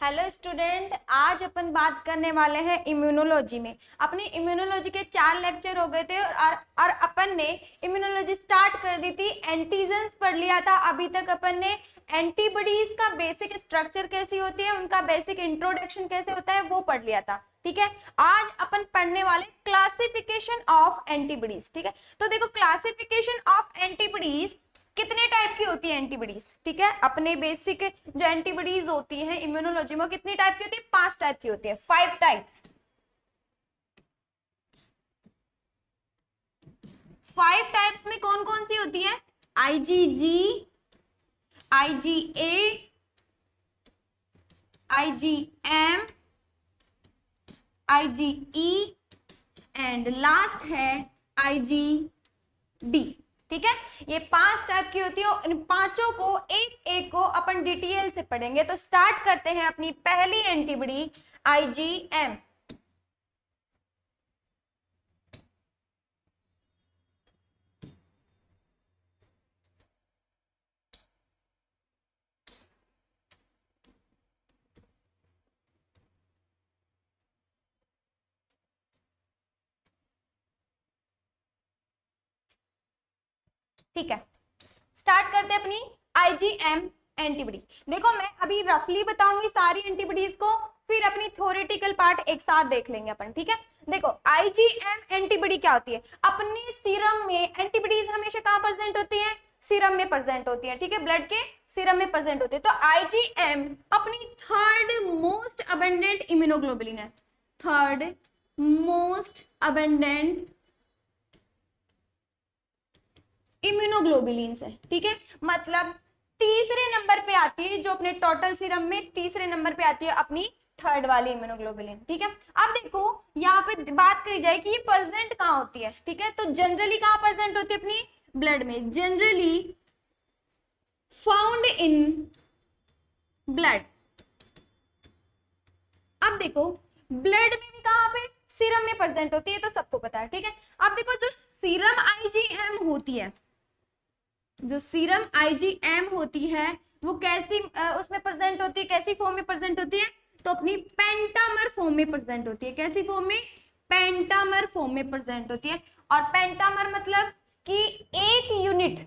Hello student, आज अपन बात करने वाले हैं इम्यूनोलॉजी में। अपनी इम्यूनोलॉजी के 4 लेक्चर हो गए थे और अपन ने इम्यूनोलॉजी स्टार्ट कर दी थी। एंटीजेंस पढ़ लिया था। अभी तक अपन ने एंटीबॉडीज का बेसिक स्ट्रक्चर कैसी होती है, उनका बेसिक इंट्रोडक्शन कैसे होता है वो पढ़ लिया था। ठीक है, आज अपन पढ़ने वाले क्लासिफिकेशन ऑफ एंटीबॉडीज। ठीक है, तो देखो क्लासिफिकेशन ऑफ एंटीबॉडीज कितने टाइप की होती है एंटीबॉडीज। ठीक है, अपने बेसिक जो एंटीबॉडीज होती है इम्यूनोलॉजी में कितनी टाइप की होती है? 5 टाइप की होती है, 5 टाइप्स। 5 टाइप्स में कौन कौन सी होती है? IgG, IgA, IgM, IgE and last है आईजीडी। ठीक है, ये 5 टाइप की होती है। इन पांचों को एक एक को अपन डिटेल से पढ़ेंगे। तो स्टार्ट करते हैं अपनी पहली एंटीबॉडी आईजीएम। ठीक है, स्टार्ट करते हैं अपनी आईजीएम एंटीबॉडी। देखो मैं अभी रफली बताऊंगी सारी एंटीबॉडीज को, फिर अपनी थ्योरेटिकल पार्ट एक साथ देख लेंगे अपन। ठीक है, देखो आईजीएम एंटीबॉडी क्या होती है? अपने सीरम में एंटीबॉडीज हमेशा कहां प्रेजेंट होती है? सीरम में प्रेजेंट होती है। ठीक है, ब्लड के सीरम में प्रेजेंट होती है। तो आईजीएम अपनी थर्ड मोस्ट अबंडेंट इम्यूनोग्लोबुलिन है। थर्ड मोस्ट अबंडेंट इम्यूनोग्लोबुलिन है। ठीक है, मतलब तीसरे नंबर पे आती है, जो अपने टोटल सीरम में तीसरे नंबर पे आती है अपनी थर्ड वाली इम्यूनोग्लोबुलिन। ठीक है, अब देखो यहाँ पे बात करी जाए कि ये प्रेजेंट कहाँ होती है। ठीक है, तो जनरली कहाँ प्रेजेंट होती है? अपनी ब्लड में, जनरली फाउंड इन ब्लड। अब देखो ब्लड में भी कहाँ पे? सीरम में प्रेजेंट होती है, तो सबको पता है। ठीक है, अब देखो जो सीरम आईजीएम होती है, जो सीरम आईजीएम होती है वो कैसी उसमें प्रेजेंट होती है, कैसी फॉर्म में प्रेजेंट होती है? तो अपनी पेंटामर फॉर्म में प्रेजेंट होती है। कैसी फॉर्म में? पेंटामर फॉर्म में प्रेजेंट होती है। और पेंटामर मतलब कि एक यूनिट।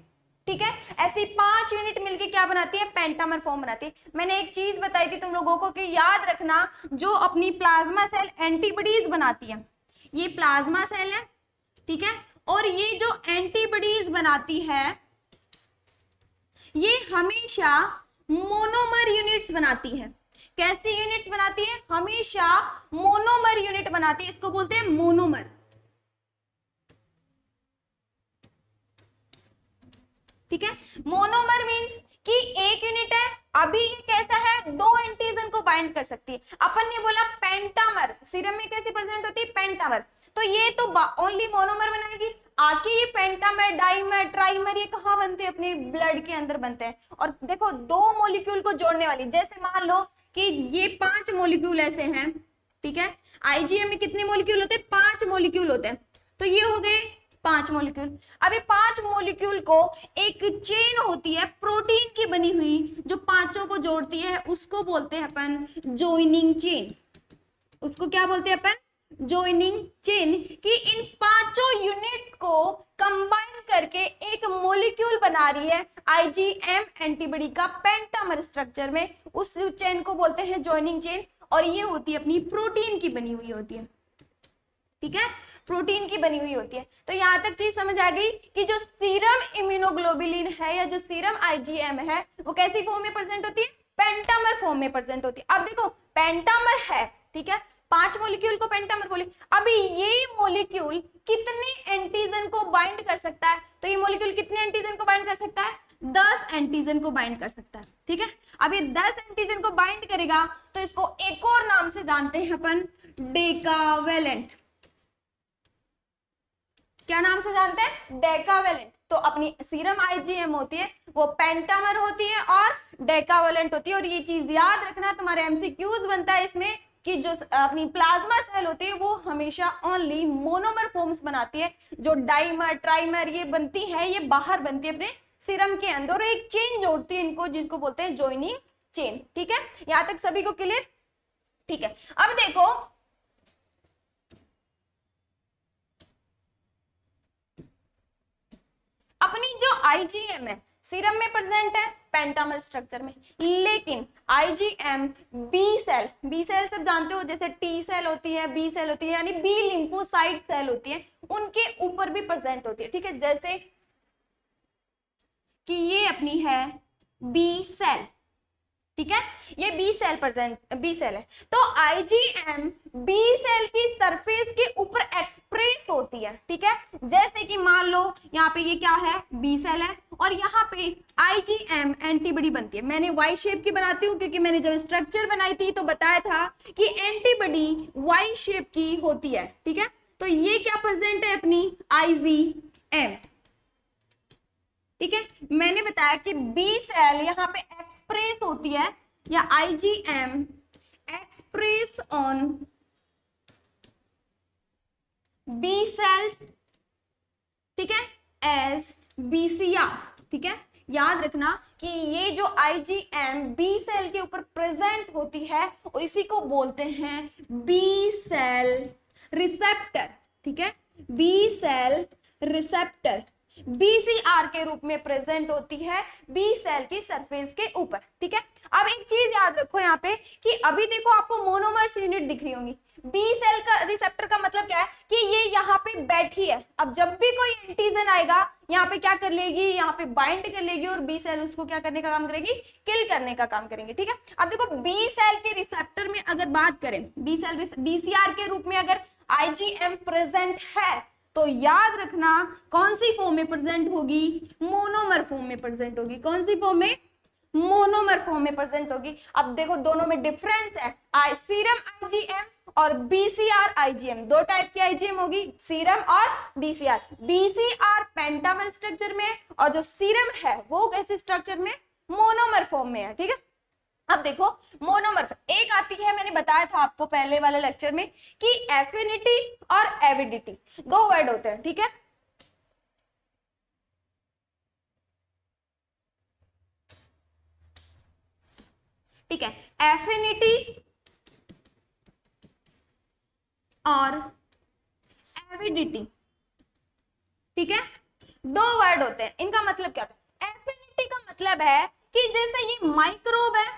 ठीक है, ऐसी 5 यूनिट मिलके क्या बनाती है? पेंटामर फॉर्म बनाती है। मैंने एक चीज बताई थी तुम लोगों को कि याद रखना, जो अपनी प्लाज्मा सेल एंटीबॉडीज बनाती है, ये प्लाज्मा सेल है। ठीक है, और ये जो एंटीबॉडीज बनाती है ये हमेशा मोनोमर यूनिट्स बनाती है। कैसी यूनिट्स बनाती है? हमेशा मोनोमर यूनिट बनाती है, इसको बोलते हैं मोनोमर। ठीक है, मोनोमर मींस कि एक यूनिट है। अभी ये कैसा है? 2 एंटीजन को बाइंड कर सकती है। अपन ने बोला पेंटामर, सीरम में कैसे प्रेजेंट होती है? पेंटामर। तो ये तो ओनली मोनोमर बनाएगी। आके ये पेंटामर, डाइमर, ट्राइमर ये कहाँ बनते हैं? अपने ब्लड के अंदर बनते हैं। और देखो 2 मॉलिक्यूल को जोड़ने वाली, जैसे मान लो कि ये 5 मॉलिक्यूल ऐसे हैं। ठीक है, आईजीएम में कितने मॉलिक्यूल होते हैं? 5 मॉलिक्यूल होते हैं। तो ये हो गए 5 मॉलिक्यूल। अभी 5 मॉलिक्यूल को एक चेन होती है प्रोटीन की बनी हुई, जो पांचों को जोड़ती है, उसको बोलते हैं अपन जॉइनिंग चेन। उसको क्या बोलते हैं अपन? Joining chain. कि इन 5 यूनिट्स को कंबाइन करके एक मॉलिक्यूल बना रही है आईजीएम एंटीबॉडी का पेंटामर स्ट्रक्चर में, उस चेन को बोलते हैं जॉइनिंग चेन। और ये होती है अपनी प्रोटीन की बनी हुई होती है। ठीक है, प्रोटीन की बनी हुई होती है। तो यहां तक चीज समझ आ गई कि जो सीरम इम्यूनोग्लोबुलिन है या जो सीरम आईजीएम है वो कैसी फॉर्म में प्रेजेंट होती है? पेंटामर फॉर्म में प्रेजेंट होती है। अब देखो पेंटामर है, ठीक है, 5 मॉलिक्यूल को पेंटामर बोले। अभी ये मॉलिक्यूल कितने एंटीजन को बाइंड कर सकता है? तो ये मॉलिक्यूल कितने एंटीजन को बाइंड कर सकता है? 10 एंटीजन को बाइंड कर सकता है। ठीक है, अब ये 10 एंटीजन को बाइंड करेगा तो इसको एक और नाम से जानते हैं अपन, डेकावेलेंट। क्या नाम से जानते हैं? डेकावेलेंट। तो अपनी सीरम आईजीएम होती है वो पेंटामर होती है और डेकावेलेंट होती है। और ये चीज याद रखना, तुम्हारे एमसीक्यूज बनता है इसमें कि जो अपनी प्लाज्मा सेल होती है वो हमेशा ओनली मोनोमर फॉर्म्स बनाती है। जो डाइमर, ट्राइमर ये बनती है, ये बाहर बनती है अपने सीरम के अंदर, एक चेन जोड़ती है इनको, जिसको बोलते हैं जॉइनिंग चेन। ठीक है, यहां तक सभी को क्लियर? ठीक है, अब देखो अपनी जो आईजीएम है सीरम में प्रेजेंट है पेंटामर स्ट्रक्चर में, लेकिन आईजीएम बी सेल सब जानते हो, जैसे टी सेल होती है, बी सेल होती है, यानी बी लिम्फोसाइट सेल होती है, उनके ऊपर भी प्रेजेंट होती है। ठीक है, जैसे कि ये अपनी है बी सेल। ठीक है, ये बी सेल है। तो आईजीएम बी सेल की सरफेस के ऊपर एक्सप्रेस होती है। ठीक है, जैसे कि मान लो यहाँ पे ये क्या है, बी सेल है, और यहाँ पे आईजीएम एंटीबॉडी बनती है। मैंने वाई शेप की बनाती हूँ क्योंकि मैंने जब स्ट्रक्चर बनाई थी तो बताया था कि एंटीबॉडी वाई शेप की होती है। ठीक है, तो ये क्या प्रेजेंट है अपनी आईजीएम। ठीक है, मैंने बताया कि बी सेल यहाँ पे एक्सप्रेस होती है, या IgM express on B cells, ठीक है, एज बीसीआर। ठीक है, याद रखना कि ये जो आईजीएम बी सेल के ऊपर प्रेजेंट होती है इसी को बोलते हैं बी सेल रिसेप्टर। ठीक है, बी सेल रिसेप्टर बीसीआर के रूप में प्रेजेंट होती है बी सेल की सरफेस के ऊपर। ठीक है, अब एक चीज याद रखो यहाँ पे कि अभी देखो आपको मोनोमर्स यूनिट दिख रही होंगी। बी सेल का रिसेप्टर का मतलब क्या है कि ये यहाँ पे बैठी है। अब जब भी कोई एंटीजन आएगा यहाँ पे क्या कर लेगी, यहाँ पे बाइंड कर लेगी और बी सेल उसको क्या करने का काम करेगी, किल करने का काम करेंगे। ठीक है, अब देखो बी सेल के रिसेप्टर में अगर बात करें, बी सेल बीसीआर के रूप में अगर आईजीएम प्रेजेंट है तो याद रखना कौन सी फॉर्म में प्रेजेंट होगी, मोनोमर फॉर्म में प्रेजेंट होगी। कौन सी फॉर्म में, मोनोमर फॉर्म में प्रेजेंट होगी। अब देखो दोनों में डिफरेंस है, सीरम आईजीएम और बीसीआर आईजीएम, दो टाइप की आईजीएम होगी, सीरम और बीसीआर। बीसीआर पेंटामर स्ट्रक्चर में और जो सीरम है वो कैसे स्ट्रक्चर में, मोनोमर फॉर्म में है। ठीक है, अब देखो मोनोमर एक आती है, मैंने बताया था आपको पहले वाले लेक्चर में कि एफिनिटी और एविडिटी दो वर्ड होते हैं। ठीक है, ठीक है, एफिनिटी और एविडिटी, ठीक है, दो वर्ड होते हैं। इनका मतलब क्या होता है, एफिनिटी का मतलब है कि जैसे ये माइक्रोब है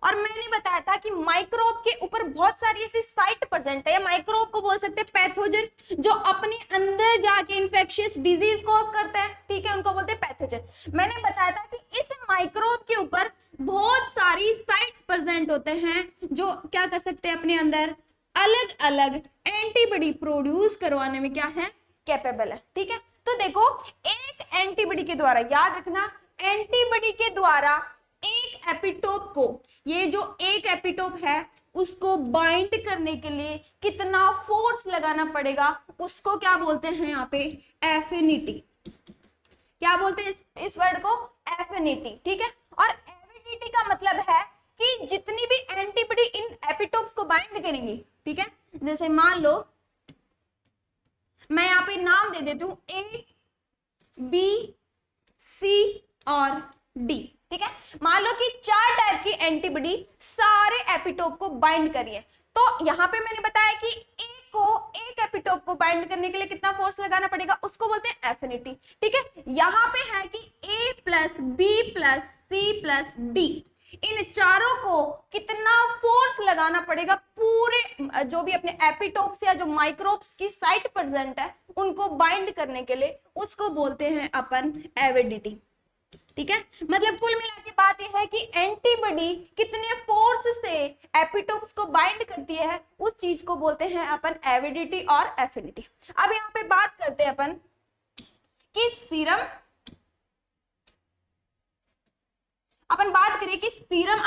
और मैंने बताया था कि माइक्रोब के ऊपर बहुत सारी ऐसी साइट प्रेजेंट है, माइक्रोब को बोल सकते हैं पैथोजन, जो अपने अंदर जाके इंफेक्शियस डिजीज कॉज करते हैं। ठीक है, उनको बोलते हैं पैथोजन। मैंने बताया था कि इस माइक्रोब के ऊपर बहुत सारी साइट्स प्रेजेंट होते हैं जो क्या कर सकते हैं, अपने अंदर अलग अलग एंटीबॉडी प्रोड्यूस करवाने में क्या है, कैपेबल है। ठीक है, तो देखो एक एंटीबॉडी के द्वारा, याद रखना एंटीबॉडी के द्वारा एक एपिटोप को, ये जो एक एपिटोप है उसको बाइंड करने के लिए कितना फोर्स लगाना पड़ेगा, उसको क्या बोलते हैं यहाँ पे, एफिनिटी। क्या बोलते हैं इस वर्ड को, एफिनिटी। ठीक है, और एविडिटी का मतलब है कि जितनी भी एंटीबॉडी इन एपिटोप्स को बाइंड करेंगी। ठीक है, जैसे मान लो मैं यहाँ पे नाम दे देती हूँ ए, बी, सी और डी। ठीक है, मान लो कि 4 टाइप की एंटीबॉडी सारे एपिटोप को बाइंड करिए, तो यहाँ पे मैंने बताया कि एक एपिटोप को बाइंड करने के लिए कितना फोर्स लगाना पड़ेगा, उसको बोलते हैं एफिनिटी। ठीक है, यहाँ पे है कि A plus B plus C plus D, इन चारों को कितना फोर्स लगाना पड़ेगा, पूरे जो भी अपने एपिटोप्स या जो माइक्रोब्स की साइट प्रेजेंट है उनको बाइंड करने के लिए, उसको बोलते हैं अपन एविडिटी। ठीक है, मतलब कुल मिला के बात यह है कि एंटीबॉडी कितने फोर्स से एपिटोप्स को बाइंड करती है, उस चीज को बोलते हैं अपन एविडिटी और एफिनिटी। अब यहाँ पे बात करते हैं अपन कि सीरम, अपन बात करें कि सीरम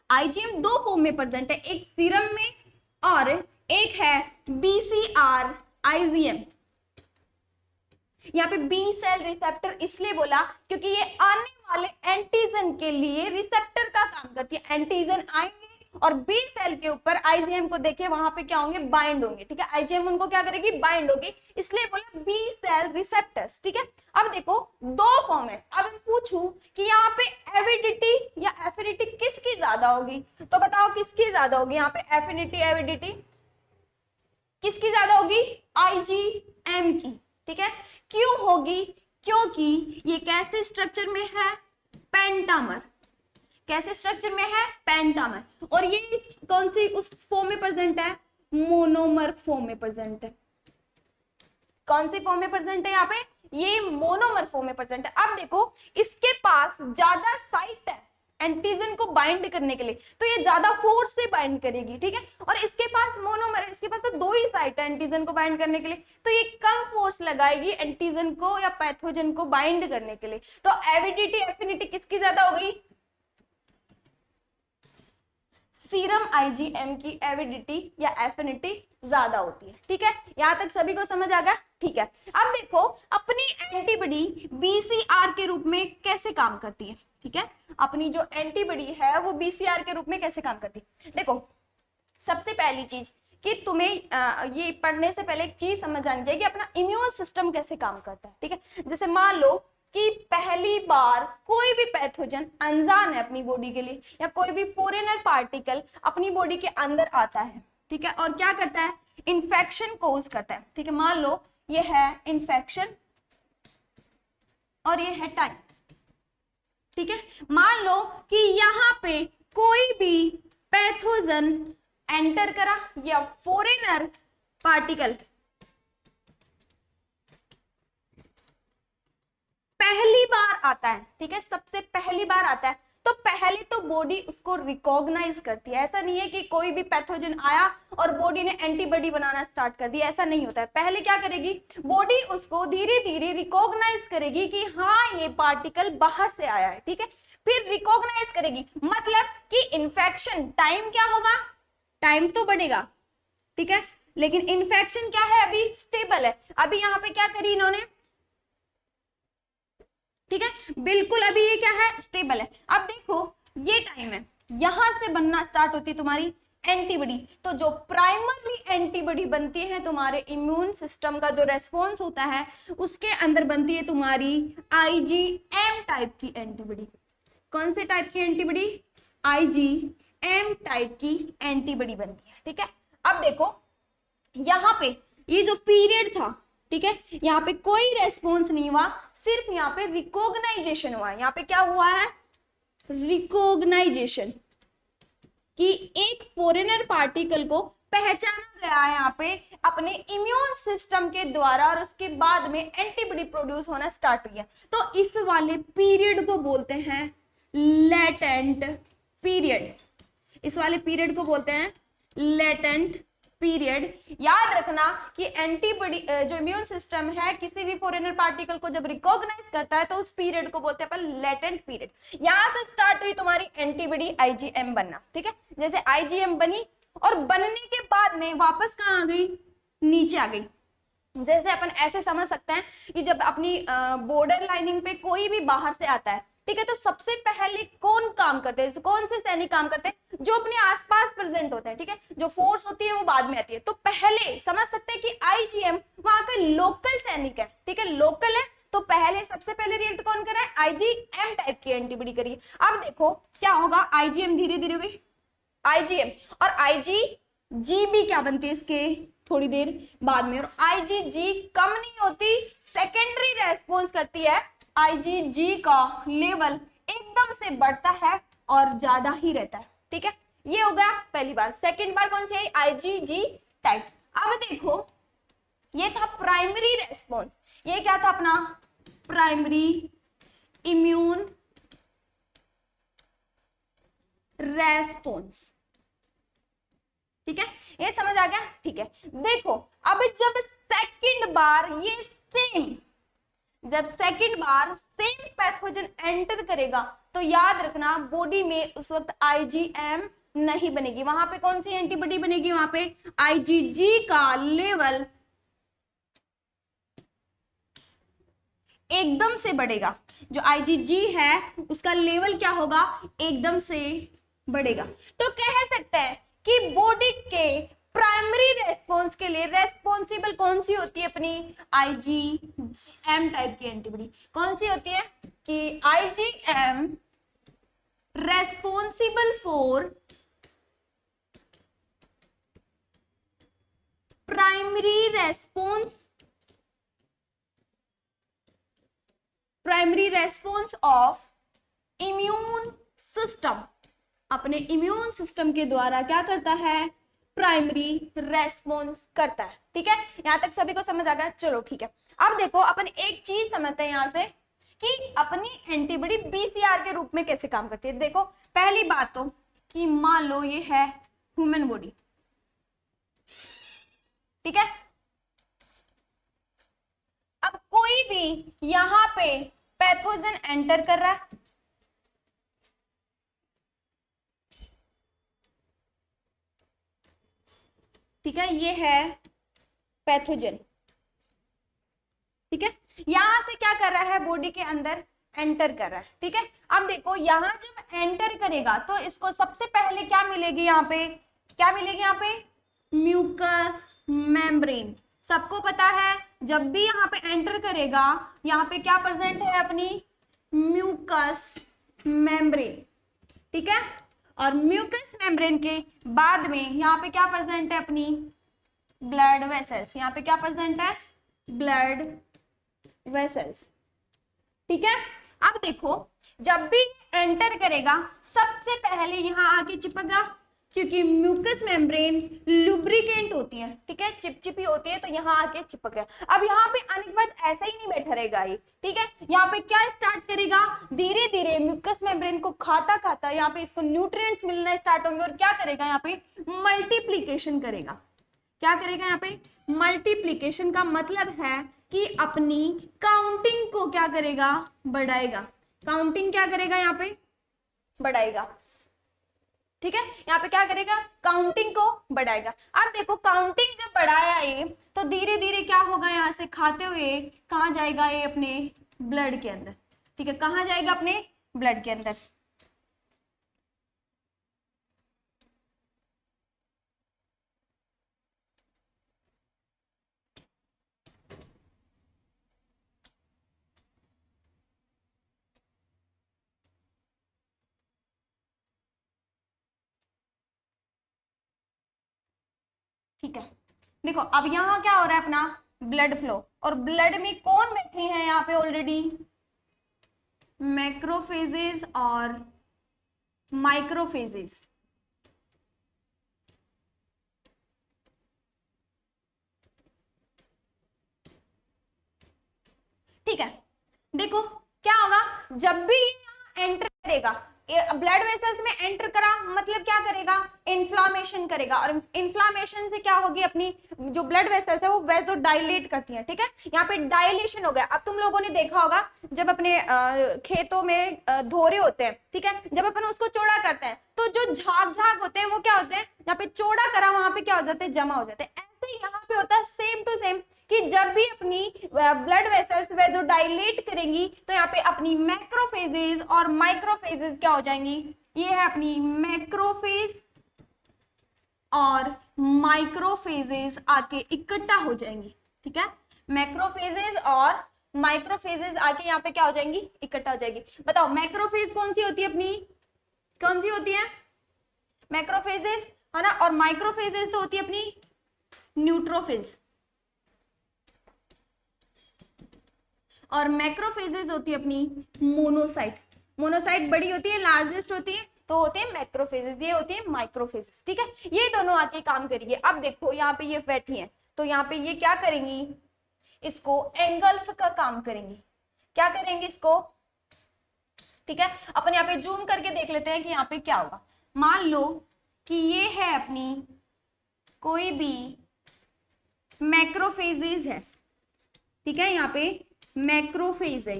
आईजीएम दो फॉर्म में प्रेजेंट है, एक सीरम में और एक है बीसीआर आईजीएम। यहाँ पे बी सेल रिसेप्टर इसलिए बोला क्योंकि ये आने वाले एंटीजन के लिए रिसेप्टर का काम करती है। एंटीजन आएंगे और बी सेल के ऊपर आईजीएम को देखे वहां पे क्या होंगे, बाइंड होंगे, ठीक है। आईजीएम उनको क्या करेगी, बाइंड होगी, इसलिए बोला बी सेल रिसेप्टर्स, ठीक है। अब देखो दो फॉर्म है, अब मैं पूछूं कि यहाँ पे एविडिटी या एफिनिटी किसकी ज्यादा होगी, तो बताओ किसकी ज्यादा होगी, यहाँ पे एफिनिटी एविडिटी किसकी ज्यादा होगी, आईजीएम की, ठीक है। क्यों होगी, क्योंकि ये कैसे स्ट्रक्चर में है, पेंटामर, कैसे स्ट्रक्चर में है, पेंटामर, और ये कौन सी उस फॉर्म में प्रेजेंट है, मोनोमर फॉर्म में प्रेजेंट है। कौन सी फॉर्म में प्रेजेंट है, यहाँ पे ये मोनोमर फॉर्म में प्रेजेंट है। अब देखो इसके पास ज्यादा साइट है एंटीजन को बाइंड करने के लिए, तो ये ज्यादा फोर्स से बाइंड करेगी, ठीक है। और इसके पास मोनोमर है, इसके पास तो दो ही साइट है एंटीजन को बाइंड करने के लिए, तो ये कम फोर्स लगाएगी एंटीजन को या पैथोजन को बाइंड करने के लिए। तो एविडिटी एफिनिटी किसकी ज्यादा होगी, सीरम आईजीएम की एविडिटी या एफिनिटी ज्यादा होती है, ठीक है। यहां तक सभी को समझ आ गया, ठीक है। अब देखो अपनी एंटीबॉडी बीसीआर के रूप में कैसे काम करती है, ठीक है। अपनी जो एंटीबॉडी है वो बीसीआर के रूप में कैसे काम करती है, देखो सबसे पहली चीज कि तुम्हें ये पढ़ने से पहले एक चीज समझ आनी चाहिए कि अपना इम्यून सिस्टम कैसे काम करता है, ठीक है। जैसे मान लो कि पहली बार कोई भी पैथोजन अनजान है अपनी बॉडी के लिए, या कोई भी फॉरेनर पार्टिकल अपनी बॉडी के अंदर आता है, ठीक है, और क्या करता है, इन्फेक्शन कोज करता है, ठीक है। मान लो ये है इन्फेक्शन और ये है टाइम, ठीक है। मान लो कि यहाँ पे कोई भी पैथोजन एंटर करा या फॉरेनर पार्टिकल पहली बार आता है, ठीक है, सबसे पहली बार आता है, तो पहले तो बॉडी उसको रिकॉग्नाइज करती है। ऐसा नहीं है कि कोई भी पैथोजन आया और बॉडी ने एंटीबॉडी बनाना स्टार्ट कर दिया, ऐसा नहीं होता है। पहले क्या करेगी बॉडी, उसको धीरे धीरे रिकॉग्नाइज करेगी कि हाँ ये पार्टिकल बाहर से आया है, ठीक है। फिर रिकॉग्नाइज करेगी, मतलब कि इन्फेक्शन टाइम क्या होगा, टाइम तो बढ़ेगा, ठीक है, लेकिन इन्फेक्शन क्या है, अभी स्टेबल है। अभी यहाँ पे क्या करी इन्होंने, ठीक है, बिल्कुल अभी ये क्या है, स्टेबल है। अब देखो ये टाइम है, यहां से बनना स्टार्ट होती है तुम्हारी एंटीबॉडी, तो जो प्राइमरी एंटीबॉडी बनती है तुम्हारे इम्यून सिस्टम का जो रेस्पॉन्स होता है उसके अंदर बनती है तुम्हारी आईजीएम टाइप की एंटीबॉडी। कौन से टाइप की एंटीबॉडी, आईजीएम टाइप की एंटीबॉडी बनती है, ठीक है। अब देखो यहाँ पे ये जो पीरियड था, ठीक है, यहाँ पे कोई रेस्पॉन्स नहीं हुआ, सिर्फ यहाँ पे रिकॉग्नाइजेशन हुआ है। यहाँ पे क्या हुआ है, रिकॉग्नाइजेशन, कि एक फॉरेनर पार्टिकल को पहचाना गया है यहाँ पे अपने इम्यून सिस्टम के द्वारा, और उसके बाद में एंटीबॉडी प्रोड्यूस होना स्टार्ट हुई है। तो इस वाले पीरियड को बोलते हैं लेटेंट पीरियड, इस वाले पीरियड को बोलते हैं लेटेंट पीरियड। याद रखना कि एंटीबॉडी जो इम्यून सिस्टम है किसी भी फॉरेनर पार्टिकल को जब रिकॉग्नाइज करता है तो उस पीरियड को बोलते हैं अपन लेटेंट पीरियड। यहां से स्टार्ट हुई तुम्हारी एंटीबॉडी आईजीएम बनना, ठीक है। जैसे आईजीएम बनी और बनने के बाद में वापस कहां आ गई, नीचे आ गई। जैसे अपन ऐसे समझ सकते हैं कि जब अपनी बॉर्डर लाइनिंग पे कोई भी बाहर से आता है, ठीक है, तो सबसे पहले कौन काम करते हैं, कौन से सैनिक काम करते हैं, जो अपने आसपास प्रेजेंट होते हैं, ठीक है। जो फोर्स होती है वो बाद में आती है। तो पहले समझ सकते हैं कि आईजीएम वहां का लोकल सैनिक है, ठीक है, लोकल है, तो पहले सबसे पहले रिएक्ट कौन कर रहा है, आईजीएम टाइप की एंटीबॉडी करिए। अब देखो क्या होगा, आईजीएम धीरे धीरे हो गई आईजीएम, और आईजीजी क्या बनती है इसके थोड़ी देर बाद में, और आईजीजी कम नहीं होती, सेकेंडरी रेस्पॉन्स करती है। आईजीजी का लेवल एकदम से बढ़ता है और ज्यादा ही रहता है, ठीक है। ये हो गया पहली बार। सेकंड बार कौन सी आई, आईजीजी टाइप। अब देखो ये था प्राइमरी रेस्पॉन्स, ये क्या था अपना प्राइमरी इम्यून रेस्पॉन्स, ठीक है, ये समझ आ गया, ठीक है। देखो अब जब सेकंड बार ये सेम, जब सेकंड बार सेम पैथोजन एंटर करेगा तो याद रखना बॉडी में उस वक्त आईजीएम नहीं बनेगी, वहां पे कौन सी एंटीबॉडी बनेगी, वहां पे आईजीजी का लेवल एकदम से बढ़ेगा। जो आईजीजी है उसका लेवल क्या होगा, एकदम से बढ़ेगा। तो कह सकते हैं कि बॉडी के प्राइमरी रेस्पॉन्स के लिए रेस्पॉन्सिबल कौन सी होती है अपनी आईजीएम टाइप की एंटीबॉडी कौन सी होती है कि IgM responsible for primary response of immune system, अपने इम्यून सिस्टम के द्वारा क्या करता है, प्राइमरी रेस्पॉन्स करता है। ठीक है, यहां तक सभी को समझ आ गया। चलो ठीक है, अब देखो अपन एक चीज समझते हैं यहां से कि अपनी एंटीबॉडी बीसीआर के रूप में कैसे काम करती है। देखो पहली बात तो कि मान लो ये है ह्यूमन बॉडी, ठीक है। अब कोई भी यहां पे पैथोजन एंटर कर रहा है, ठीक है, ये है पैथोजन, ठीक है। यहां से क्या कर रहा है, बॉडी के अंदर एंटर कर रहा है, ठीक है। अब देखो यहां जब एंटर करेगा तो इसको सबसे पहले क्या मिलेगी, यहाँ पे क्या मिलेगी, यहाँ पे म्यूकस मेम्ब्रेन। सबको पता है जब भी यहाँ पे एंटर करेगा यहाँ पे क्या प्रेजेंट है, अपनी म्यूकस मेम्ब्रेन, ठीक है। और म्यूकस मेम्ब्रेन के बाद में यहाँ पे क्या प्रेजेंट है, अपनी ब्लड वेसल्स। यहाँ पे क्या प्रेजेंट है, ब्लड वेसल्स, ठीक है। अब देखो जब भी एंटर करेगा सबसे पहले यहाँ आके चिपका, क्योंकि म्यूकस मेम्ब्रेन लुब्रिकेंट होती है, ठीक है, चिपचिपी होती है, तो यहाँ आके चिपक गया। अब यहाँ पे आने के बाद ऐसा ही नहीं बैठा रहेगा ये, ठीक है। यहाँ पे क्या स्टार्ट करेगा, धीरे धीरे म्यूकस मेम्ब्रेन को खाता खाता यहाँ पे इसको न्यूट्रिएंट्स मिलना स्टार्ट होंगे और क्या करेगा, यहाँ पे मल्टीप्लीकेशन करेगा। क्या करेगा, यहाँ पे मल्टीप्लीकेशन का मतलब है कि अपनी काउंटिंग को क्या करेगा, बढ़ाएगा। काउंटिंग क्या करेगा, यहाँ पे बढ़ाएगा, ठीक है। यहाँ पे क्या करेगा, काउंटिंग को बढ़ाएगा। अब देखो काउंटिंग जब बढ़ाया ये तो धीरे धीरे क्या होगा, यहाँ से खाते हुए कहाँ जाएगा, ये अपने ब्लड के अंदर, ठीक है। कहाँ जाएगा, अपने ब्लड के अंदर। ठीक है, देखो अब यहाँ क्या हो रहा है, अपना ब्लड फ्लो, और ब्लड में कौन बैठे हैं यहाँ पे ऑलरेडी, मैक्रोफेजेस और माइक्रोफेजेस, ठीक है। देखो क्या होगा, जब भी यहाँ एंटर करेगा, ब्लड वेसल्स में एंटर करा मतलब क्या करेगा, इन्फ्लामेशन करेगा, और इन्फ्लामेशन से क्या होगी, अपनी जो ब्लड वेसल्स है वो वेसो डायलेट करती है, ठीक है। यहाँ पे डायलेशन हो गया। अब तुम लोगों ने देखा होगा जब अपने खेतों में धोरे होते हैं, ठीक है, जब अपन उसको चौड़ा करते हैं तो जो झाग झाग होते हैं वो क्या होते हैं, यहाँ पे चौड़ा करा वहां पे क्या हो जाते हैं, जमा हो जाते हैं। ऐसे ही यहाँ पे होता है सेम टू सेम कि जब भी अपनी ब्लड वेसल्स वेसो डायलेट करेंगी तो यहाँ पे अपनी मैक्रोफेजेस और माइक्रोफेजेस क्या हो जाएंगी, ये है अपनी मैक्रोफेज और माइक्रोफेजेस आके इकट्ठा हो जाएंगी, ठीक है। मैक्रोफेजेस और माइक्रोफेजेस आके यहाँ पे क्या हो जाएंगी, इकट्ठा हो जाएगी। बताओ मैक्रोफेज कौन सी होती है, अपनी कौन सी होती है, मैक्रोफेजेस है ना, और माइक्रोफेजेस तो होती है अपनी न्यूट्रोफिल्स, और मैक्रोफेजेस होती है अपनी मोनोसाइट। मोनोसाइट बड़ी होती है, लार्जेस्ट होती है, तो होते हैं मैक्रोफेजेस, ये होती है माइक्रोफेजेस, ठीक है। ये दोनों आके काम करेंगे। अब देखो यहाँ पे ये बैठी है तो यहाँ पे ये क्या करेंगी, इसको एंगल्फ का काम करेंगी। क्या करेंगे इसको, ठीक है। अपन यहाँ पे जूम करके देख लेते हैं कि यहाँ पे क्या होगा। मान लो कि ये है अपनी कोई भी मैक्रोफेजेस है, ठीक है, यहाँ पे मैक्रोफेज है,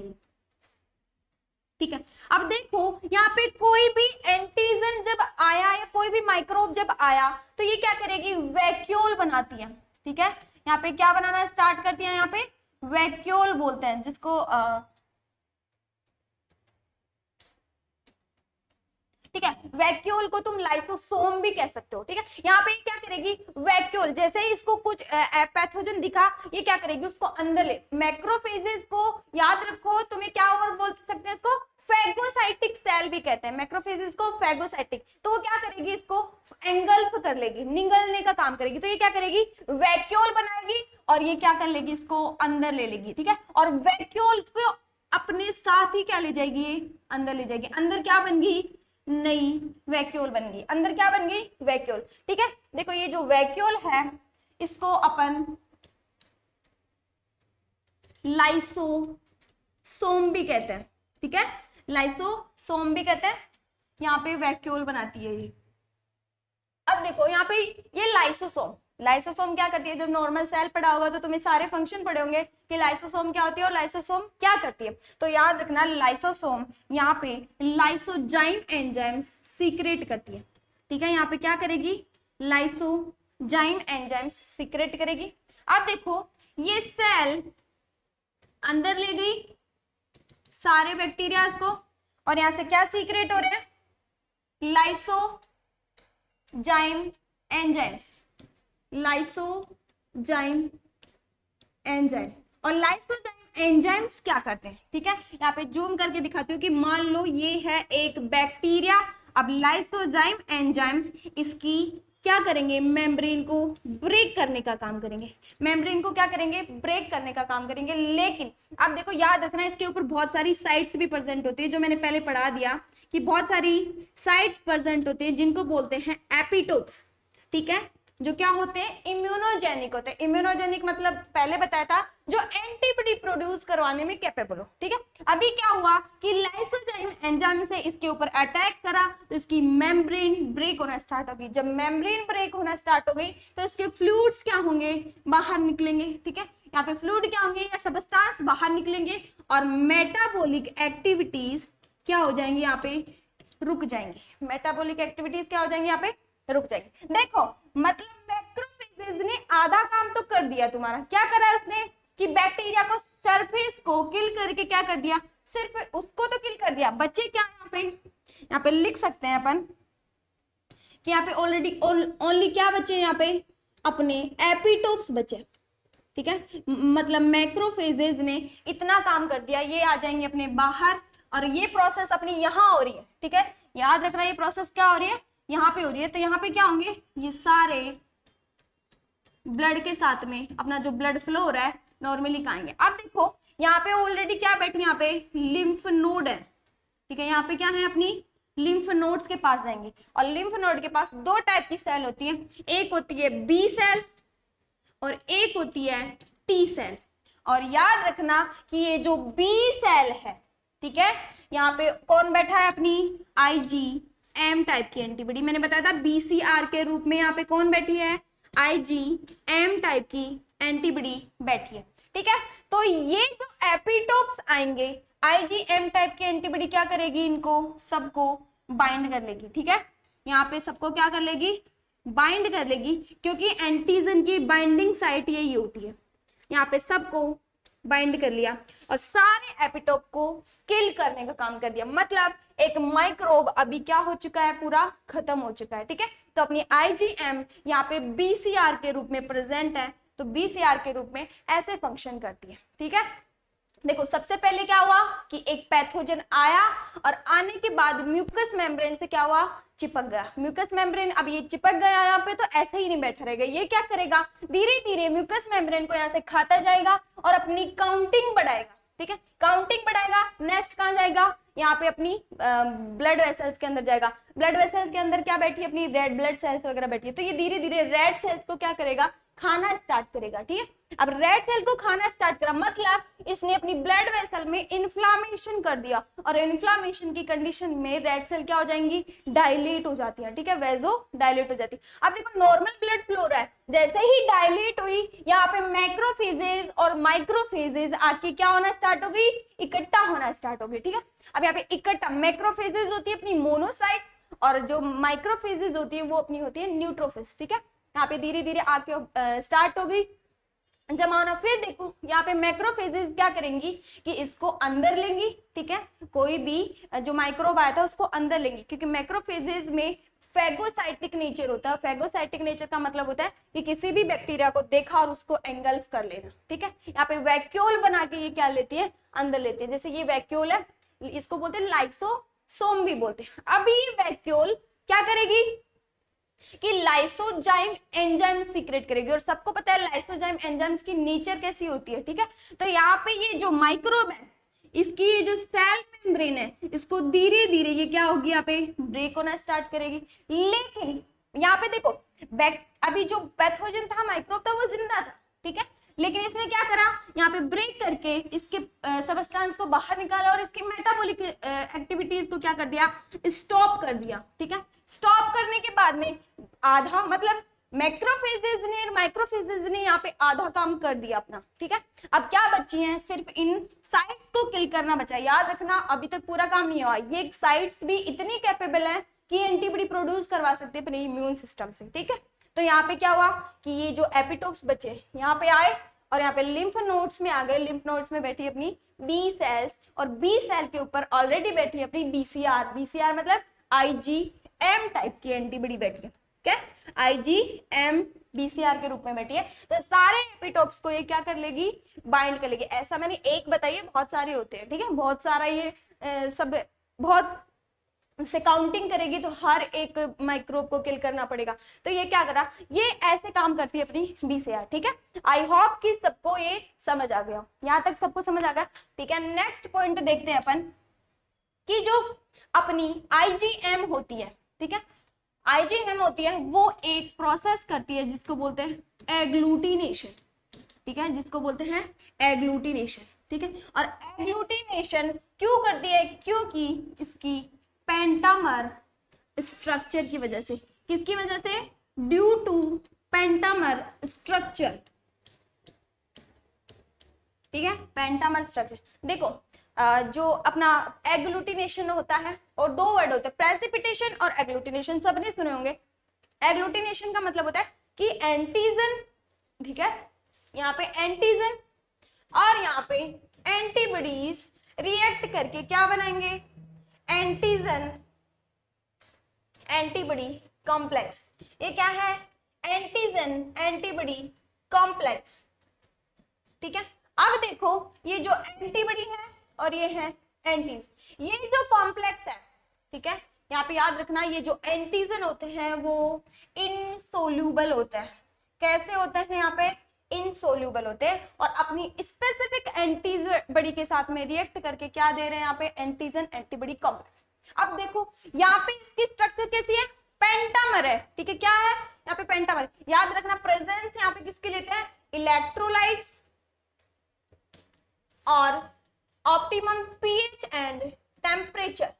ठीक है। अब देखो यहाँ पे कोई भी एंटीजन जब आया या कोई भी माइक्रोब जब आया तो ये क्या करेगी, वैक्यूल बनाती है, ठीक है। यहाँ पे क्या बनाना स्टार्ट करती है, यहाँ पे वैक्यूल बोलते हैं जिसको ठीक है। वैक्यूल को तुम लाइसोसोम भी कह सकते हो, ठीक है। यहाँ पे क्या करेगी वैक्यूल, जैसे ही इसको कुछ पैथोजन दिखा, ये क्या करेगी उसको अंदर ले। मैक्रोफेजेस को याद रखो, तुम्हें क्या और बोल सकते हैं इसको, फैगोसाइटिक सेल भी कहते हैं, मैक्रोफेजेस को फैगोसाइटिक। तो वो क्या करेगी इसको एंगल्फ कर लेगी, निगलने का काम करेगी। तो ये क्या करेगी वैक्यूल बनाएगी और ये क्या कर लेगी इसको अंदर ले लेगी, ठीक है। और वैक्यूल को अपने साथ ही क्या ले जाएगी, अंदर ले जाएगी। अंदर क्या बन गई, नई वैक्यूल बन गई। अंदर क्या बन गई वैक्यूल, ठीक है। देखो ये जो वैक्यूल है इसको अपन लाइसोसोम भी कहते हैं, ठीक है, लाइसोसोम भी कहते हैं। यहाँ पे वैक्यूल बनाती है ये। अब देखो यहाँ पे ये लाइसोसोम, लाइसोसोम क्या करती है, जब नॉर्मल सेल पढ़ा होगा तो तुम्हें सारे फंक्शन पढ़े होंगे कि लाइसोसोम क्या होती है और लाइसोसोम क्या करती है। तो याद रखना लाइसोसोम यहाँ पे लाइसोजाइम एंजाइम्स सीक्रेट करती है, ठीक है। यहाँ पे क्या करेगी लाइसोजाइम एंजाइम्स सीक्रेट करेगी। अब देखो ये सेल अंदर ले गई सारे बैक्टीरिया को, और यहां से क्या सीक्रेट हो रहे हैं लाइसोजाइम एंजाइम्स, लाइसोजाइम एंजाइम। और लाइसोजाइम एंजाइम्स क्या करते हैं, ठीक है। यहाँ पे जूम करके दिखाती हूँ कि मान लो ये है एक बैक्टीरिया। अब लाइसोजाइम एंजाइम्स इसकी क्या करेंगे, मेम्ब्रेन को ब्रेक करने का काम करेंगे, मेम्ब्रेन को क्या करेंगे ब्रेक करने का काम करेंगे। लेकिन अब देखो याद रखना इसके ऊपर बहुत सारी साइट्स भी प्रेजेंट होती है, जो मैंने पहले पढ़ा दिया कि बहुत सारी साइट्स प्रेजेंट होती है जिनको बोलते हैं एपिटोप्स, ठीक है, जो क्या होते हैं इम्यूनोजेनिक होते हैं। इम्यूनोजेनिक मतलब पहले बताया था जो एंटीबॉडी प्रोड्यूस करवाने में कैपेबल हो, ठीक है। अभी क्या हुआ कि लाइसोजाइम एंजाइम से इसके ऊपर अटैक करा तो इसकी मेम्ब्रेन ब्रेक होना स्टार्ट होगी। जब मेम्ब्रेन ब्रेक होना स्टार्ट हो गई तो इसके फ्लूइड्स क्या होंगे बाहर निकलेंगे, ठीक है। यहाँ पे फ्लूइड क्या होंगे या सबस्टांस बाहर निकलेंगे और मेटाबॉलिक एक्टिविटीज क्या हो जाएंगी यहाँ पे रुक जाएंगी। मेटाबॉलिक एक्टिविटीज क्या हो जाएंगी यहाँ पे रुक जाएंगे। देखो मतलब मैक्रोफेजेस ने आधा काम तो कर दिया तुम्हारा, क्या करा उसने कि बैक्टीरिया को सरफेस को किल करके क्या कर दिया, सिर्फ उसको तो किल कर दिया, बच्चे क्या यहाँ पे लिख सकते हैं अपन कि यहाँ पे ऑलरेडी ओनली क्या बचे यहाँ पे अपने एपिटोप्स बचे, ठीक है। मतलब मैक्रोफेजेस ने इतना काम कर दिया, ये आ जाएंगे अपने बाहर और ये प्रोसेस अपनी यहाँ हो रही है, ठीक है। याद रखना ये प्रोसेस क्या हो रही है यहाँ पे हो रही है। तो यहाँ पे क्या होंगे ये सारे ब्लड के साथ में अपना जो ब्लड फ्लो हो रहा है नॉर्मली आएंगे। अब देखो यहाँ पे ऑलरेडी क्या बैठी यहाँ पे लिम्फ नोड है, ठीक है। यहाँ पे क्या है अपनी लिम्फ नोड्स के पास जाएंगे और लिम्फ नोड के पास दो टाइप की सेल होती है, एक होती है बी सेल और एक होती है टी सेल। और याद रखना कि ये जो बी सेल है, ठीक है, यहाँ पे कौन बैठा है अपनी IgM टाइप की एंटीबॉडी, मैंने बताया था BCR के रूप में यहाँ पे कौन बैठी है IgM टाइप की एंटीबॉडी बैठी है, ठीक है। तो ये जो एपिटोप्स आएंगे IgM टाइप की एंटीबॉडी क्या करेगी इनको सबको बाइंड कर लेगी, ठीक है। यहाँ पे सबको क्या कर लेगी बाइंड कर लेगी, क्योंकि एंटीजन की बाइंडिंग साइट यही होती है। यहाँ पे सबको बाइंड कर लिया और सारे एपिटोप को किल करने का काम कर दिया। मतलब एक माइक्रोब अभी क्या हो चुका है पूरा खत्म हो चुका है, ठीक है। तो अपनी IgM यहाँ पे BCR के रूप में प्रेजेंट है, तो BCR के रूप में ऐसे फंक्शन करती है, ठीक है। देखो सबसे पहले क्या हुआ कि एक पैथोजन आया और आने के बाद म्यूकस मेम्ब्रेन से क्या हुआ चिपक गया। म्यूकस मेम्ब्रेन अब ये चिपक गया यहाँ पे तो ऐसे ही नहीं बैठा रहेगा, ये क्या करेगा धीरे धीरे म्यूकस मेम्ब्रेन को यहाँ से खाता जाएगा और अपनी काउंटिंग बढ़ाएगा, ठीक है। काउंटिंग बढ़ाएगा, नेक्स्ट कहाँ जाएगा यहाँ पे अपनी ब्लड वेसल्स के अंदर जाएगा। ब्लड वेसल्स के अंदर क्या बैठी है अपनी रेड ब्लड सेल्स वगैरह बैठी है, तो ये धीरे धीरे रेड सेल्स को क्या करेगा खाना स्टार्ट करेगा, ठीक है। अब रेड सेल को खाना स्टार्ट करा मतलब इसने अपनी ब्लड वेसल में इन्फ्लामेशन कर दिया और इन्फ्लामेशन की कंडीशन में रेड सेल क्या हो जाएंगी डायलेट हो जाती है, ठीक है, वेजो डायलेट हो जाती है। अब देखो नॉर्मल ब्लड फ्लो रहा है, जैसे ही डायलेट हुई यहाँ पे मैक्रोफेजेस और माइक्रोफेजेस आके क्या होना स्टार्ट हो गई इकट्ठा होना स्टार्ट हो गई, ठीक है। अब यहाँ पे इकट्ठा मैक्रोफेजेस होती है अपनी मोनोसाइट्स और जो माइक्रोफेजेस होती है वो अपनी होती है न्यूट्रोफिल्स, ठीक है। यहाँ पे धीरे धीरे आके स्टार्ट हो गई जमाना। फिर देखो यहाँ पे मैक्रोफेजेस क्या करेंगी कि इसको अंदर लेंगी, ठीक है, कोई भी जो माइक्रोब आया था उसको अंदर लेंगी, क्योंकि मैक्रोफेजेस में फैगोसाइटिक नेचर होता है। फैगोसाइटिक नेचर का मतलब होता है कि किसी भी बैक्टीरिया को देखा और उसको एंगल्फ कर लेना, ठीक है। यहाँ पे वैक्यूल बना के ये क्या लेती है, अंदर लेती है। जैसे ये वैक्यूल है, इसको बोलते हैं लाइसोसोम भी बोलते हैं। अब ये वैक्यूल क्या करेगी कि लाइसोजाइम एंजाइम सीक्रेट करेगी, और सबको पता है लाइसोजाइम एंजाइम्स की नेचर कैसी होती है, ठीक है। तो यहाँ पे ये जो माइक्रोब है, इसकी ये जो सेल मेम्ब्रेन है, इसको धीरे धीरे ये क्या होगी, यहाँ पे ब्रेक होना स्टार्ट करेगी। लेकिन यहाँ पे देखो, अभी जो पैथोजन था, माइक्रोब था, वो जिंदा था, ठीक है, लेकिन इसने क्या करा, यहाँ पे ब्रेक करके इसके सबस्टेंस को बाहर निकाला और इसकी मेटाबॉलिक एक्टिविटीज को क्या कर दिया, स्टॉप कर दिया, ठीक है। स्टॉप करने के बाद में आधा, मतलब मैक्रोफेजेस ने, माइक्रोफेजेस ने यहाँ पे आधा काम कर दिया अपना, ठीक है। अब क्या बची हैं, सिर्फ इन साइट्स को किल करना बचा। याद रखना, अभी तक पूरा काम नहीं हुआ। ये साइट्स भी इतनी कैपेबल है कि एंटीबॉडी प्रोड्यूस करवा सकते हैं अपने इम्यून सिस्टम से, ठीक है। तो यहाँ पे क्या हुआ कि ये जो एपिटोप्स बचे यहाँ पे आए और यहाँ पे लिम्फ नोड्स में आ गए। लिम्फ नोड्स में बैठी अपनी बी सेल्स, और बी सेल के ऊपर ऑलरेडी बैठी अपनी बीसीआर। बीसीआर मतलब आईजीएम टाइप की एंटीबॉडी बैठी है, क्या, आईजीएम बीसीआर के रूप में बैठी है। तो सारे एपिटोप्स को ये क्या कर लेगी, बाइंड कर लेगी। ऐसा मैंने एक बताइए, बहुत सारे होते हैं, ठीक है, बहुत सारा ये सब बहुत से काउंटिंग करेगी तो हर एक माइक्रोब को किल करना पड़ेगा। तो ये क्या करा, ये ऐसे काम करती है अपनी बीसीआर, ठीक है। आई होप कि सबको ये समझ आ गया, यहाँ तक सबको समझ आ गया, ठीक है। नेक्स्ट पॉइंट देखते हैं अपन कि जो अपनी आईजीएम होती है, ठीक है, आईजीएम होती है, वो एक प्रोसेस करती है जिसको बोलते हैं एग्लूटिनेशन, ठीक है, जिसको बोलते हैं एग्लूटिनेशन, ठीक है। और एग्लूटिनेशन क्यों करती है, क्योंकि इसकी पेंटामर स्ट्रक्चर की वजह से। किसकी वजह से, ड्यू टू पेंटामर स्ट्रक्चर, ठीक है, पेंटामर स्ट्रक्चर। देखो जो अपना एग्लूटिनेशन होता है, और दो वर्ड होते हैं, प्रेसिपिटेशन और एग्लूटिनेशन, सबने सुने होंगे। एग्लूटिनेशन का मतलब होता है कि एंटीजन, ठीक है, यहाँ पे एंटीजन और यहाँ पे एंटीबॉडीज रिएक्ट करके क्या बनाएंगे, एंटीजन एंटीबॉडी कॉम्प्लेक्स। ये क्या है, एंटीजन एंटीबॉडी कॉम्प्लेक्स, ठीक है। अब देखो ये जो एंटीबॉडी है और ये है एंटीजन, ये जो कॉम्प्लेक्स है, ठीक है, यहाँ पे याद रखना, ये जो एंटीजन होते हैं वो इनसोल्यूबल होता है। कैसे होते हैं, यहाँ पे इनसोल्यूबल होते हैं, और अपनी स्पेसिफिक एंटीबॉडी के साथ में रिएक्ट करके क्या दे रहे हैं, यहाँ पे एंटीजन एंटीबॉडी कॉम्प्लेक्स। अब देखो यहाँ पे इसकी स्ट्रक्चर कैसी है, पेंटामर है, ठीक है, क्या है यहाँ पे पेंटामर। याद रखना प्रेजेंस यहाँ पे किसके लेते हैं, इलेक्ट्रोलाइट्स और ऑप्टिमम पीएच एंड टेम्परेचर,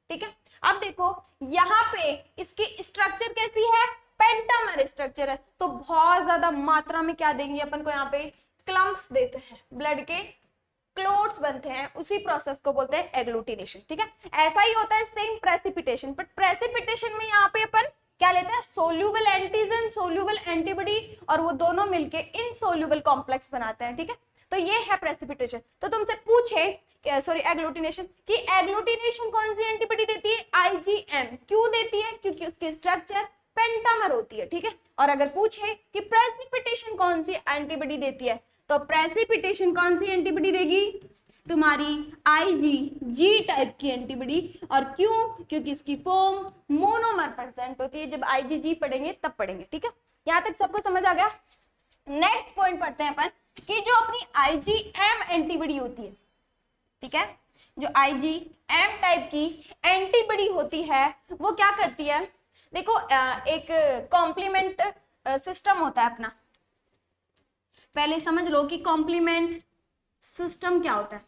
ठीक है। अब देखो यहाँ पे इसकी स्ट्रक्चर कैसी है, पेंटामर स्ट्रक्चर है, तो बहुत ज्यादा मात्रा में क्या देंगे अपन को, यहाँ पे क्लम्प्स देते हैं, ब्लड के क्लोट्स बनते हैं, उसी प्रोसेस को बोलते हैं एग्लूटिनेशन, ठीक है। ऐसा ही होता है सेम प्रेसिपिटेशन, बट प्रेसिपिटेशन में यहाँ पे अपन क्या लेते हैं, सोल्यूबल एंटीजन सोल्यूबल एंटीबॉडी, और वो दोनों मिलके इनसोल्यूबल कॉम्प्लेक्स बनाते हैं, ठीक है। तो ये है प्रेसिपिटेशन। तो तुमसे पूछे सॉरी एग्लूटिनेशन, कि एग्लूटिनेशन कौन सी एंटीबॉडी देती है, आईजीएम। क्यों देती है, क्योंकि उसकी स्ट्रक्चर पेंटामर होती है, ठीक है। और अगर पूछे कि प्रेसिपिटेशन कौन सी एंटीबॉडी देती है, तो प्रेसिपिटेशन कौन सी एंटीबॉडी देगी, तुम्हारी आईजी टाइप की एंटीबॉडी। और क्यों, क्योंकि इसकी फॉर्म मोनोमर प्रेजेंट होती है। जब आईजीजी पढ़ेंगे तब पढ़ेंगे, ठीक है। यहाँ तक सबको समझ आ गया। नेक्स्ट पॉइंट पढ़ते हैं अपन कि जो अपनी आईजीएम एंटीबॉडी होती है, ठीक है, जो आईजीएम टाइप की एंटीबॉडी होती है वो क्या करती है, देखो एक कॉम्प्लीमेंट सिस्टम होता है अपना। पहले समझ लो कि कॉम्प्लीमेंट सिस्टम क्या होता है,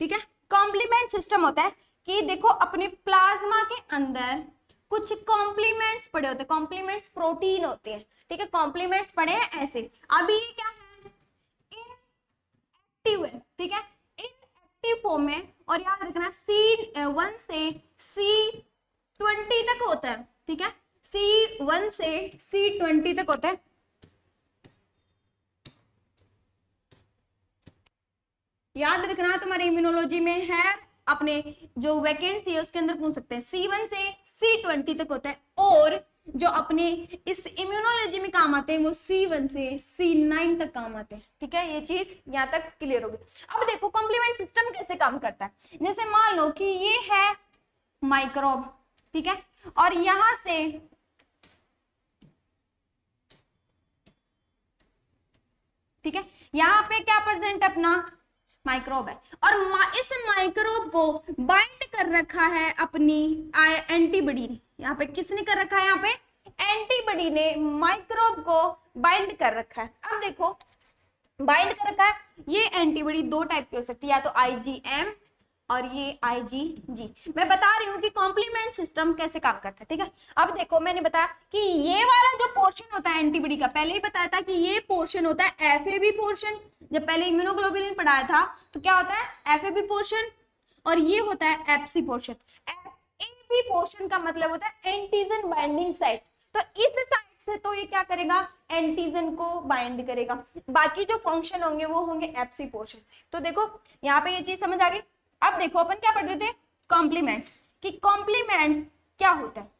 ठीक है। कॉम्प्लीमेंट सिस्टम होता है कि देखो अपने प्लाज्मा के अंदर कुछ कॉम्प्लीमेंट्स पड़े होते हैं, कॉम्प्लीमेंट्स प्रोटीन होते हैं, ठीक है। कॉम्प्लीमेंट्स पड़े हैं ऐसे। अभी ये क्या है, इनएक्टिव है, ठीक है, इनएक्टिव फॉर्म में। और याद रखना C1 से C20 तक होता है, ठीक है, C1 से C20 तक होता है। याद रखना तुम्हारे इम्यूनोलॉजी में है, अपने जो वैकेंसी है उसके अंदर पूछ सकते हैं, C1 से C20 तक होता है, और जो अपने इस इम्यूनोलॉजी में काम आते हैं वो C1 से C9 तक काम आते हैं। ठीक है, ये चीज यहाँ तक क्लियर होगी। अब देखो कॉम्प्लीमेंट सिस्टम कैसे काम करता है। जैसे मान लो कि ये है माइक्रोब, ठीक है, और यहां से ठीक है यहाँ पे क्या प्रेजेंट अपना माइक्रोब है, और इस माइक्रोब को बाइंड कर रखा है अपनी एंटीबॉडी ने। यहाँ पे किसने कर रखा है, यहाँ पे एंटीबॉडी ने माइक्रोब को बाइंड कर रखा है। अब देखो बाइंड कर रखा है, ये एंटीबॉडी दो टाइप की हो सकती है, या तो IgM और ये IgG। मैं बता रही हूँ कि कॉम्प्लीमेंट सिस्टम कैसे काम करता है। ठीक है, अब देखो मैंने बताया कि ये वाला जो पोर्शन होता है एंटीबॉडी का, पहले ही बताया था कि ये पोर्शन होता है FAB पोर्शन। जब पहले इम्यूनोग्लोबुलिन पढ़ाया था तो क्या होता है FAB पोर्शन, और ये होता है FC पोर्शन। FAB पोर्शन का मतलब होता है एंटीजन बाइंडिंग साइट। तो इस साइट से तो ये क्या करेगा, एंटीजन को बाइंड करेगा। बाकी जो फंक्शन होंगे वो होंगे FC पोर्शन से। तो देखो यहाँ पे ये चीज समझ आ गई। अब देखो अपन क्या पढ़ रहे थे, कॉम्प्लीमेंट्स, कि कॉम्प्लीमेंट्स क्या होता है।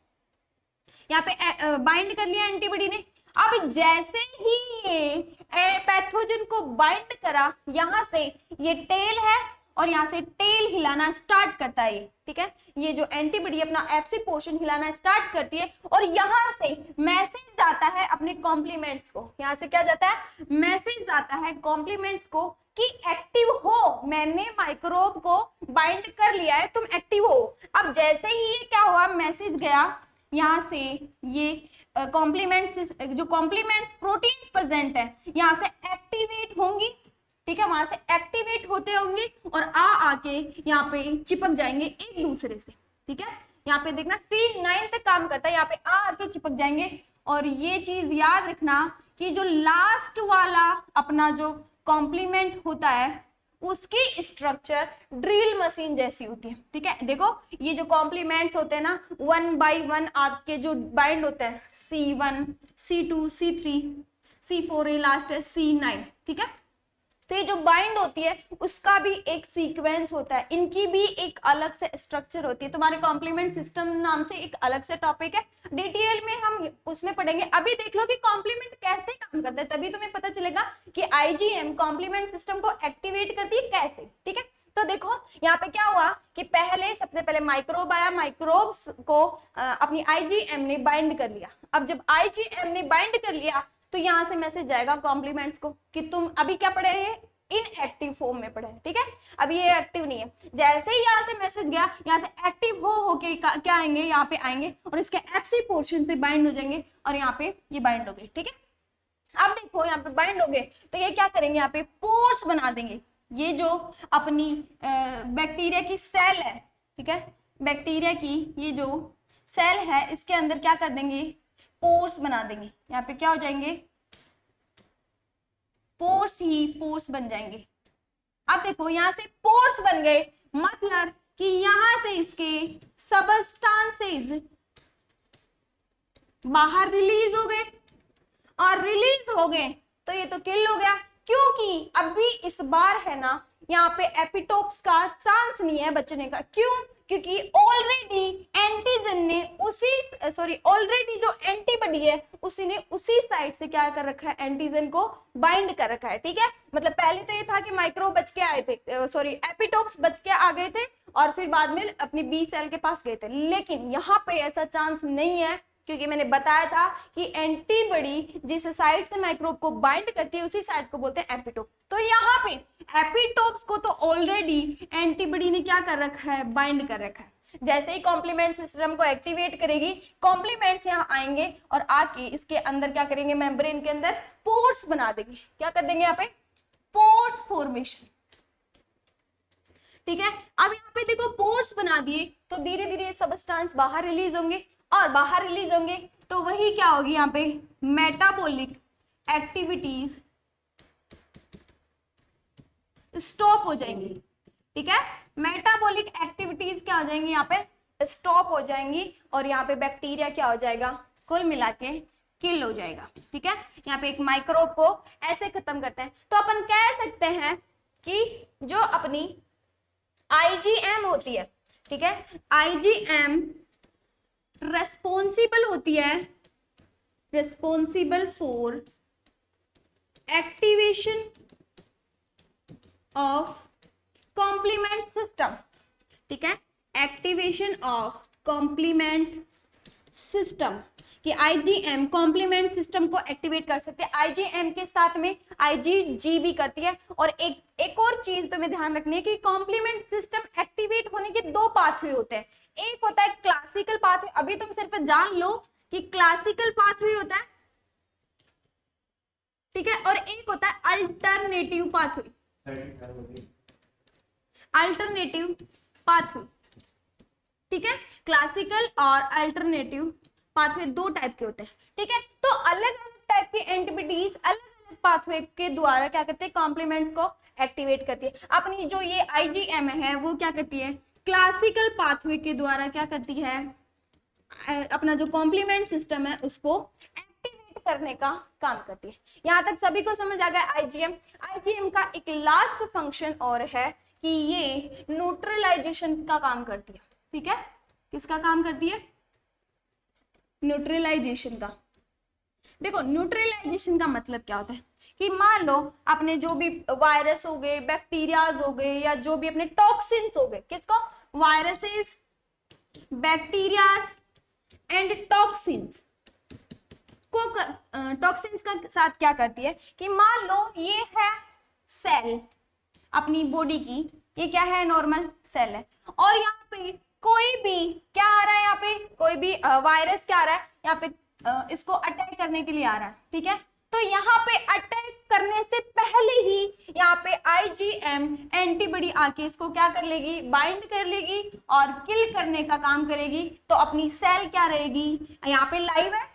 यहाँ पे बाइंड कर लिया एंटीबॉडी ने। अब जैसे ही ये पैथोजन को बाइंड करा, यहां से ये टेल है और यहाँ से टेल हिलाना स्टार्ट करता है ये। ठीक है, ये जो एंटीबॉडी अपना FC पोर्शन हिलाना स्टार्ट करती है, और यहाँ से मैसेज जाता है अपने कॉम्प्लीमेंट्स को। यहाँ से क्या जाता है, मैसेज जाता है कॉम्प्लीमेंट्स को कि एक्टिव हो, मैंने माइक्रोब को बाइंड कर लिया है, तुम एक्टिव हो। अब जैसे ही ये क्या हुआ, मैसेज गया यहाँ से, ये कॉम्प्लीमेंट्स जो कॉम्प्लीमेंट्स प्रोटीन प्रेजेंट है यहाँ से एक्टिवेट होंगी। ठीक है, वहां से एक्टिवेट होते होंगे और आके यहाँ पे चिपक जाएंगे एक दूसरे से। ठीक है, यहाँ पे देखना C9 तक काम करता है, यहाँ पे आके चिपक जाएंगे। और ये चीज याद रखना कि जो लास्ट वाला अपना जो कॉम्प्लीमेंट होता है उसकी स्ट्रक्चर ड्रिल मशीन जैसी होती है। ठीक है, देखो ये जो कॉम्प्लीमेंट्स होते हैं ना, 1 by 1 आपके जो बाइंड होते हैं, C1 C2 C3 C4, ये लास्ट है C9। ठीक है, तो ये जो बाइंड होती है उसका भी एक सीक्वेंस होता है, इनकी भी एक अलग से स्ट्रक्चर होती है। तुम्हारे कॉम्प्लीमेंट सिस्टम नाम से एक अलग से टॉपिक है, डिटेल में हम उसमें पढ़ेंगे। अभी देख लो कि कॉम्प्लीमेंट कैसे काम करता है, तभी तुम्हें पता चलेगा कि IgM कॉम्प्लीमेंट सिस्टम को एक्टिवेट करती है कैसे। ठीक है, तो देखो यहाँ पे क्या हुआ कि सबसे पहले माइक्रोब आया, माइक्रोब्स को अपनी IgM ने बाइंड कर लिया। अब जब IgM ने बाइंड कर लिया तो यहाँ से मैसेज जाएगा कॉम्प्लीमेंट्स को कि तुम अभी क्या पढ़े हैं, इनएक्टिव फॉर्म में पढ़े हैं। ठीक है, अभी ये एक्टिव नहीं है। जैसे ही यहाँ से मैसेज गया, यहाँ से एक्टिव हो के क्या आएंगे, यहाँ पे आएंगे और इसके FC पोर्शन से बाइंड हो जाएंगे और यहाँ पे ये बाइंड हो गए। ठीक है, अब देखो यहाँ पे बाइंड हो गए तो ये क्या करेंगे, यहाँ पे पोर्स बना देंगे। ये जो अपनी बैक्टीरिया की सेल है, ठीक है, बैक्टीरिया की ये जो सेल है इसके अंदर क्या कर देंगे, पोर्स बना देंगे। यहाँ पे क्या हो जाएंगे, पोर्स ही पोर्स बन जाएंगे। अब देखो यहाँ से पोर्स बन गए, मतलब कि यहाँ से इसके सबस्टांसेस बाहर रिलीज हो गए, और रिलीज हो गए तो ये तो किल हो गया, क्योंकि अभी इस बार है ना यहाँ पे एपिटोप्स का चांस नहीं है बचने का। क्यों, क्योंकि ऑलरेडी एंटीजन ने ऑलरेडी जो एंटीबॉडी है उसी साइड से क्या कर रखा है, एंटीजन को बाइंड कर रखा है। ठीक है, मतलब पहले तो ये था कि माइक्रोब बच के आए थे, एपिटोप्स बच के आ गए थे और फिर बाद में अपनी बी सेल के पास गए थे, लेकिन यहाँ पे ऐसा चांस नहीं है, क्योंकि मैंने बताया था कि एंटीबॉडी जिस साइड से माइक्रोब को बाइंड करती है उसी साइड को बोलते हैं एपिटोप। तो यहाँ पे एपिटोप्स को तो ऑलरेडी एंटीबॉडी ने क्या कर रखा है, बाइंड कर रखा है। जैसे ही कॉम्प्लीमेंट सिस्टम को एक्टिवेट करेगी, कॉम्प्लीमेंट्स यहाँ आएंगे और आके इसके अंदर क्या करेंगे, मेम्ब्रेन के अंदर पोर्स बना देंगे। क्या कर देंगे यहाँ पे, पोर्स फॉर्मेशन। ठीक है, अब यहाँ पे देखो पोर्स बना दिए तो धीरे धीरे सबस्टांस बाहर रिलीज होंगे, और बाहर रिलीज होंगे तो वही क्या होगी, यहाँ पे मेटाबॉलिक एक्टिविटीज स्टॉप हो जाएंगी। ठीक है, मेटाबॉलिक एक्टिविटीज क्या हो जाएंगी, यहाँ पे स्टॉप हो जाएंगी, और यहाँ पे बैक्टीरिया क्या हो जाएगा, कुल मिला के किल हो जाएगा। ठीक है, यहाँ पे एक माइक्रोब को ऐसे खत्म करते हैं। तो अपन कह सकते हैं कि जो अपनी IgM होती है, ठीक है, IgM रेस्पॉन्सिबल होती है, responsible for activation of complement system, ठीक है, एक्टिवेशन ऑफ कॉम्प्लीमेंट सिस्टम, कि IgM कॉम्प्लीमेंट सिस्टम को एक्टिवेट कर सकते हैं। IgM के साथ में IgG भी करती है। और एक और चीज तुम्हें ध्यान रखनी है कि कॉम्प्लीमेंट सिस्टम एक्टिवेट होने के दो पाथवे होते हैं। एक होता है क्लासिकल पाथवे, अभी तुम सिर्फ जान लो कि क्लासिकल पाथवे होता है, ठीक है, और एक होता है अल्टरनेटिव पाथवे, अल्टरनेटिव पाथवे, ठीक है, क्लासिकल और अल्टरनेटिव पाथवे दो टाइप के होते हैं, ठीक है। तो अलग अलग टाइप के एंटीबॉडीज अलग अलग पाथवे के द्वारा क्या करते हैं, कॉम्प्लीमेंट्स को एक्टिवेट करती है। अपनी जो ये IgM है वो क्या करती है, क्लासिकल पाथवे के द्वारा क्या करती है, अपना जो कॉम्प्लीमेंट सिस्टम है उसको एक्टिवेट करने का काम करती है। यहां तक सभी को समझ आ गया IgM का एक लास्ट फंक्शन और है कि ये न्यूट्रलाइजेशन का काम करती है, ठीक है, किसका काम करती है, न्यूट्रलाइजेशन का। देखो न्यूट्रलाइजेशन का मतलब क्या होता है कि मान लो अपने जो भी वायरस हो गए, बैक्टीरियाज हो गए, या जो भी अपने टॉक्सिन्स हो गए, किसको, वायरसेस, बैक्टीरियाज एंड टॉक्सिन्स को टॉक्सिन्स का साथ क्या करती है कि मान लो ये है सेल अपनी बॉडी की, ये क्या है, नॉर्मल सेल है, और यहाँ पे कोई भी क्या आ रहा है, यहाँ पे कोई भी वायरस क्या आ रहा है, यहाँ पे इसको अटैक करने के लिए आ रहा है, ठीक है। तो यहाँ पे अटैक करने से पहले ही यहाँ पे IgM एंटीबॉडी आके इसको क्या कर लेगी, बाइंड कर लेगी और किल करने का काम करेगी। तो अपनी सेल क्या रहेगी, यहाँ पे लाइव है,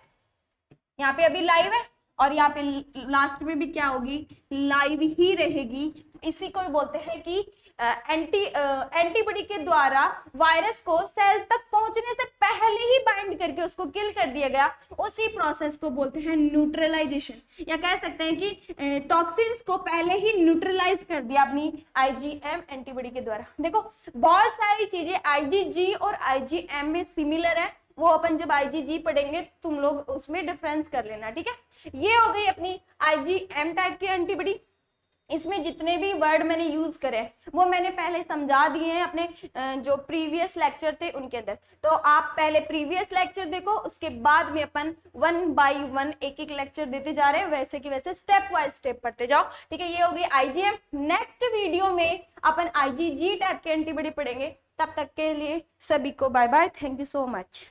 यहाँ पे अभी लाइव है, और यहाँ पे लास्ट में भी क्या होगी, लाइव ही रहेगी। इसी को बोलते हैं कि एंटीबॉडी के द्वारा वायरस को सेल तक पहुंचने से पहले ही बाइंड करके उसको किल कर दिया गया, उसी प्रोसेस को बोलते हैं न्यूट्रलाइजेशन। या कह सकते हैं कि टॉक्सिन्स को पहले ही न्यूट्रलाइज कर दिया अपनी IgM एंटीबॉडी के द्वारा। देखो बहुत सारी चीजें IgG और IgM में सिमिलर है, वो अपन जब IgG पढ़ेंगे तुम लोग उसमें डिफरेंस कर लेना, ठीक है। ये हो गई अपनी IgM टाइप की एंटीबॉडी। इसमें जितने भी वर्ड मैंने यूज करे वो मैंने पहले समझा दिए हैं अपने जो प्रीवियस लेक्चर थे उनके अंदर। तो आप पहले प्रीवियस लेक्चर देखो, उसके बाद में अपन 1 बाय 1 एक एक लेक्चर देते जा रहे हैं, वैसे कि वैसे स्टेप बाय स्टेप पढ़ते जाओ, ठीक है। ये होगी IgM। नेक्स्ट वीडियो में अपन IgG टाइप के एंटीबॉडी पढ़ेंगे। तब तक के लिए सभी को bye bye, thank you so much.